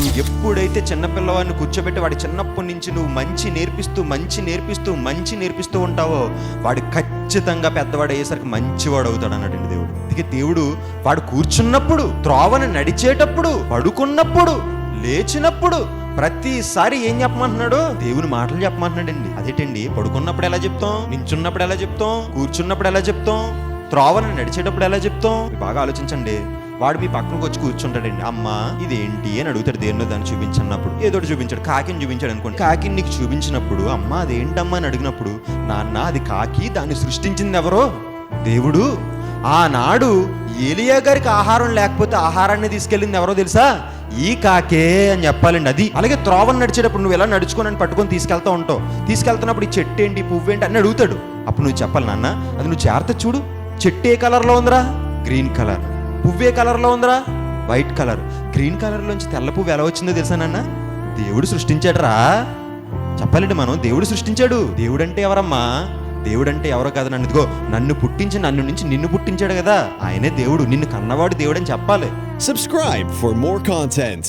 నువ్వు ఎప్పుడైతే చిన్నపిల్లవాడిని కూర్చోబెట్టి వాడి చిన్నప్పటి నుంచి నువ్వు మంచి నేర్పిస్తూ ఉంటావో వాడు ఖచ్చితంగా పెద్దవాడు అయ్యేసరికి మంచివాడు అవుతాడు అన్నాడండి దేవుడు. అందుకే దేవుడు వాడు కూర్చున్నప్పుడు, త్రోవను నడిచేటప్పుడు, పడుకున్నప్పుడు, లేచినప్పుడు ప్రతిసారి ఏం చెప్పమంటున్నాడు? దేవుని మాటలు చెప్పమంటున్నాడండి. అదేంటండి, పడుకున్నప్పుడు ఎలా చెప్తాం, నించున్నప్పుడు ఎలా చెప్తాం, కూర్చున్నప్పుడు ఎలా చెప్తాం, త్రోవను నడిచేటప్పుడు ఎలా చెప్తాం? బాగా ఆలోచించండి. వాడు మీ పక్కనకు వచ్చి కూర్చుంటాడండి. అమ్మా ఇదేంటి అని అడుగుతాడు. దేన్నో దాన్ని చూపించన్నప్పుడు ఏదో చూపించాడు, కాకిని చూపించాడు అనుకోండి. కాకిని నీకు చూపించినప్పుడు అమ్మా అదేంటమ్మా అని అడిగినప్పుడు, నాన్న అది కాకి, దాన్ని సృష్టించింది ఎవరో? దేవుడు. ఆనాడు ఏలియా గారికి ఆహారం లేకపోతే ఆహారాన్ని తీసుకెళ్ళింది ఎవరో తెలుసా? ఈ కాకే అని చెప్పాలండి. అది అలాగే త్రోవను నడిచేటప్పుడు నువ్వు ఎలా నడుచుకొని పట్టుకొని తీసుకెళ్తున్నప్పుడు ఈ చెట్టు ఏంటి, పువ్వు ఏంటి అని అడుగుతాడు. అప్పుడు నువ్వు చెప్పాలి, నాన్న అది నువ్వు జాగ్రత్త చూడు, చెట్టు ఏ కలర్లో ఉందిరా? Green colour. పువ్వు ఏ కలర్లో ఉందిరా? White colour. గ్రీన్ కలర్లోంచి తెల్ల పువ్వు ఎలా వచ్చిందో తెలుసా నాన్న? దేవుడు సృష్టించాడు రా. చెప్పాలండి, మనం దేవుడు సృష్టించాడు. దేవుడు అంటే ఎవరమ్మా? దేవుడు అంటే ఎవరో కాదు, నన్ను పుట్టించి నన్ను నుంచి నిన్ను పుట్టించాడు కదా, ఆయనే దేవుడు. నిన్ను కన్నవాడు దేవుడు అని చెప్పాలి. Subscribe for more content.